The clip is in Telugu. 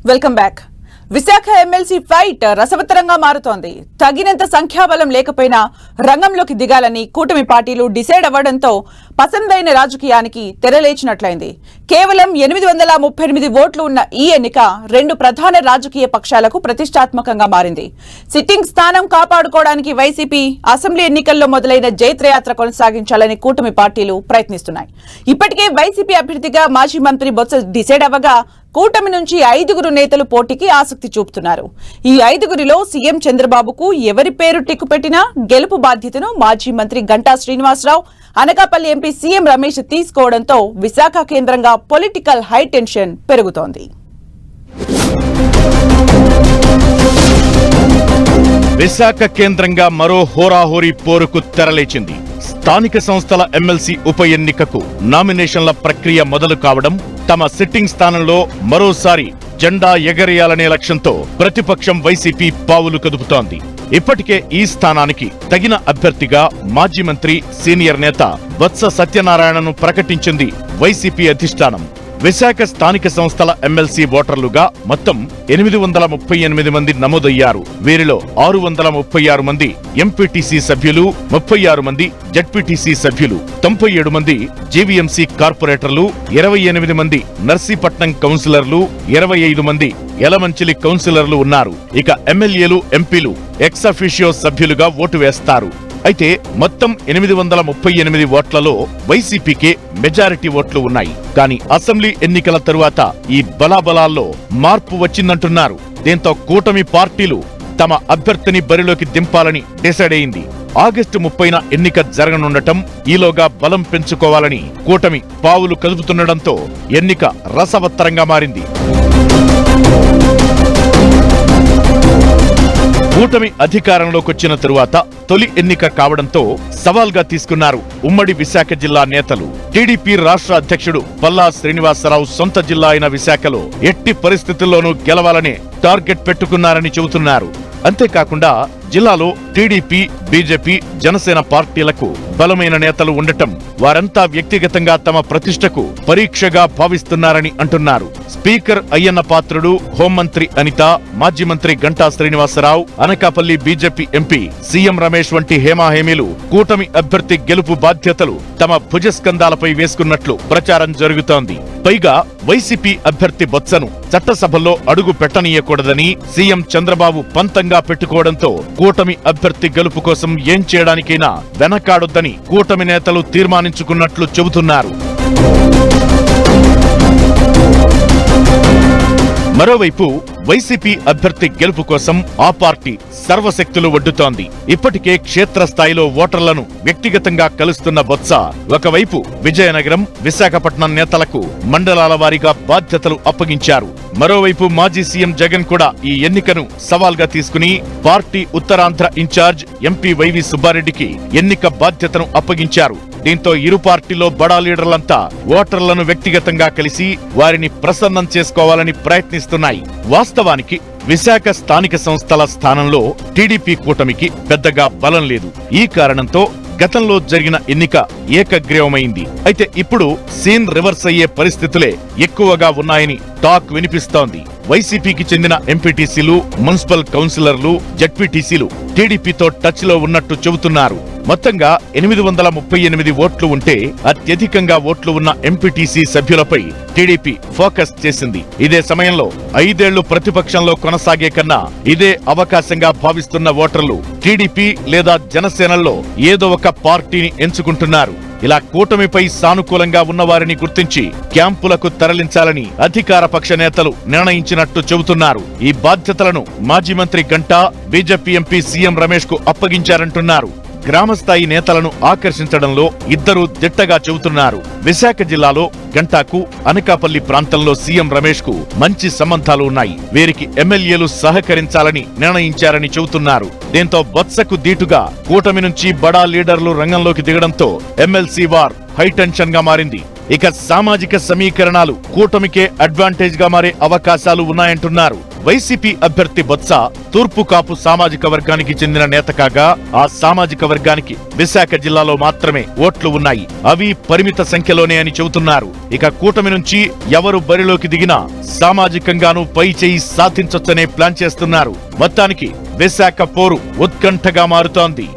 Welcome back. Visakha MLC fight రసవత్తరంగా మారుతోంది. తగినంత సంఖ్యాబలం లేకపోయినా రంగంలోకి దిగాలని కూటమి పార్టీలు డిసైడ్ అవ్వడంతో పసందైన రాజకీయానికి తెరలేచినట్లయింది. కేవలం 838 ఓట్లు ఉన్న ఈ ఎన్నిక రెండు ప్రధాన రాజకీయ పక్షాలకు ప్రతిష్టాత్మకంగా మారింది. సిట్టింగ్ స్థానం కాపాడుకోవడానికి వైసీపీ అసెంబ్లీ ఎన్నికల్లో మొదలైన జైత్రయాత్ర కొనసాగించాలని కూటమి పార్టీలు ప్రయత్నిస్తున్నాయి. ఇప్పటికే వైసీపీ అభ్యర్థిగా మాజీ మంత్రి బొత్స డిసైడ్ అవ్వగా కూటమి నుంచి 5 నేతలు పోటీకి ఆసక్తి చూపుతున్నారు. ఈ 5 సీఎం చంద్రబాబుకు ఎవరి పేరు టిక్కు పెట్టినా గెలుపు బాధ్యతను మాజీ మంత్రి గంటా శ్రీనివాసరావు, అనకాపల్లి ఎంపీ సీఎం రమేష్ తీసుకోవడంతో విశాఖ కేంద్రంగా పొలిటికల్ హై టెన్షన్ పెరుగుతోంది. విశాఖ కేంద్రంగా మరో హోరాహోరీ పోరుకు తెరలేచింది. స్థానిక సంస్థల ఎమ్మెల్సీ ఉప ఎన్నికకు నామినేషన్ల ప్రక్రియ మొదలు కావడం, తమ సిట్టింగ్ స్థానంలో మరోసారి జెండా ఎగరేయాలనే లక్ష్యంతో ప్రతిపక్షం వైసీపీ పావులు కదుపుతోంది. ఇప్పటికే ఈ స్థానానికి తగిన అభ్యర్థిగా మాజీ మంత్రి సీనియర్ నేత బొత్స సత్యనారాయణను ప్రకటించింది వైసీపీ అధిష్టానం. విశాఖ స్థానిక సంస్థల ఎమ్మెల్సీ ఓటర్లుగా మొత్తం 838 మంది నమోదయ్యారు. వీరిలో 636 మంది ఎంపీటీసీ సభ్యులు, 36 మంది జెడ్పీటీసీ సభ్యులు, 97 మంది జీవీఎంసీ కార్పొరేటర్లు, 28 మంది నర్సీపట్నం కౌన్సిలర్లు, 25 మంది యలమంచిలి కౌన్సిలర్లు ఉన్నారు. ఇక ఎమ్మెల్యేలు, ఎంపీలు ఎక్స్ అఫీషియో సభ్యులుగా ఓటు వేస్తారు. అయితే మొత్తం 838 ఓట్లలో వైసీపీకే మెజారిటీ ఓట్లు ఉన్నాయి. కానీ అసెంబ్లీ ఎన్నికల తరువాత ఈ బలాబలాల్లో మార్పు వచ్చిందంటున్నారు. దీంతో కూటమి పార్టీలు తమ అభ్యర్థిని బరిలోకి దింపాలని డిసైడ్ అయింది. ఆగస్టు 30న ఎన్నిక జరగనుండటం, ఈలోగా బలం పెంచుకోవాలని కూటమి పావులు కదుపుతుండటంతో ఎన్నిక రసవత్తరంగా మారింది. కూటమి అధికారంలోకొచ్చిన తరువాత తొలి ఎన్నిక కావడంతో సవాల్గా తీసుకున్నారు ఉమ్మడి విశాఖ జిల్లా నేతలు. టీడీపీ రాష్ట్ర అధ్యక్షుడు పల్లా శ్రీనివాసరావు సొంత జిల్లా అయిన విశాఖలో ఎట్టి పరిస్థితుల్లోనూ గెలవాలని టార్గెట్ పెట్టుకున్నారని చెబుతున్నారు. అంతేకాకుండా జిల్లాలో టీడీపీ, బీజేపీ, జనసేన పార్టీలకు బలమైన నేతలు ఉండటం వారంతా వ్యక్తిగతంగా తమ ప్రతిష్టకు పరీక్షగా భావిస్తున్నారని అంటున్నారు. స్పీకర్ అయ్యన్న పాత్రుడు, హోంమంత్రి అనిత, మాజీ మంత్రి Ganta Srinivasarao, Anakapalli BJP MP CM Ramesh వంటి హేమాహేమీలు కూటమి అభ్యర్థి గెలుపు బాధ్యతలు తమ భుజస్కంధాలపై వేసుకున్నట్లు ప్రచారం జరుగుతోంది. పైగా వైసీపీ అభ్యర్థి బొత్సను చట్టసభల్లో అడుగు పెట్టనీయకూడదని సీఎం చంద్రబాబు పంతంగా పెట్టుకోవడంతో కూటమి అభ్యర్థి గెలుపు కోసం ఏం చేయడానికైనా వెనకాడొద్దని కూటమి నేతలు తీర్మానించుకున్నట్లు చెబుతున్నారు. మరోవైపు వైసీపీ అభ్యర్థి గెలుపు కోసం ఆ పార్టీ సర్వశక్తులు ఒడ్డుతోంది. ఇప్పటికే క్షేత్రస్థాయిలో ఓటర్లను వ్యక్తిగతంగా కలుస్తున్న బొత్స ఒకవైపు విజయనగరం, విశాఖపట్నం నేతలకు మండలాల వారీగా బాధ్యతలు అప్పగించారు. మరోవైపు మాజీ సీఎం జగన్ కూడా ఈ ఎన్నికను సవాల్గా తీసుకుని party Uttarandhra incharge MP YV సుబ్బారెడ్డికి ఎన్నిక బాధ్యతను అప్పగించారు. దీంతో ఇరు పార్టీలో బడా లీడర్లంతా ఓటర్లను వ్యక్తిగతంగా కలిసి వారిని ప్రసన్నం చేసుకోవాలని ప్రయత్నిస్తున్నాయి. వాస్తవానికి విశాఖ స్థానిక సంస్థల స్థానంలో టీడీపీ కూటమికి పెద్దగా బలం లేదు. ఈ కారణంతో గతంలో జరిగిన ఎన్నిక ఏకగ్రీవమైంది. అయితే ఇప్పుడు సీన్ రివర్స్ అయ్యే పరిస్థితులే ఎక్కువగా ఉన్నాయని టాక్ వినిపిస్తోంది. వైసీపీకి చెందిన ఎంపీటీసీలు, మున్సిపల్ కౌన్సిలర్లు, జెడ్పీటీసీలు టీడీపీతో టచ్ లో ఉన్నట్టు చెబుతున్నారు. మొత్తంగా 838 ఓట్లు ఉంటే అత్యధికంగా ఓట్లు ఉన్న ఎంపీటీసీ సభ్యులపై టీడీపీ ఫోకస్ చేసింది. ఇదే సమయంలో 5 ఏళ్లు ప్రతిపక్షంలో కొనసాగే కన్నా ఇదే అవకాశంగా భావిస్తున్న ఓటర్లు టీడీపీ లేదా జనసేనల్లో ఏదో ఒక పార్టీని ఎంచుకుంటున్నారు. ఇలా కూటమిపై సానుకూలంగా ఉన్నవారిని గుర్తించి క్యాంపులకు తరలించాలని అధికార పక్ష నేతలు నిర్ణయించినట్టు చెబుతున్నారు. ఈ బాధ్యతలను మాజీ మంత్రి Ganta, BJP MP CM Ramesh కు అప్పగించారంటున్నారు. గ్రామస్థాయి నేతలను ఆకర్షించడంలో ఇద్దరు దిట్టగా చెబుతున్నారు. విశాఖ జిల్లాలో గంటాకు, అనకాపల్లి ప్రాంతంలో సీఎం రమేష్ కు మంచి సంబంధాలు ఉన్నాయి. వీరికి ఎమ్మెల్యేలు సహకరించాలని నిర్ణయించారని చెబుతున్నారు. దీంతో బొత్సకు దీటుగా కూటమి నుంచి బడా లీడర్లు రంగంలోకి దిగడంతో ఎమ్మెల్సీ వార్ హైటెన్షన్ గా మారింది. ఇక సామాజిక సమీకరణాలు కూటమికే అడ్వాంటేజ్ గా మారే అవకాశాలు ఉన్నాయంటున్నారు. వైసీపీ అభ్యర్థి బొత్స తూర్పు కాపు సామాజిక వర్గానికి చెందిన నేత కాగా ఆ సామాజిక వర్గానికి విశాఖ జిల్లాలో మాత్రమే ఓట్లు ఉన్నాయి. అవి పరిమిత సంఖ్యలోనే అని చెబుతున్నారు. ఇక కూటమి నుంచి ఎవరు బరిలోకి దిగినా సామాజికంగానూ పై చేయి సాధించొచ్చనే ప్లాన్ చేస్తున్నారు. మొత్తానికి విశాఖ పోరు ఉత్కంఠగా మారుతోంది.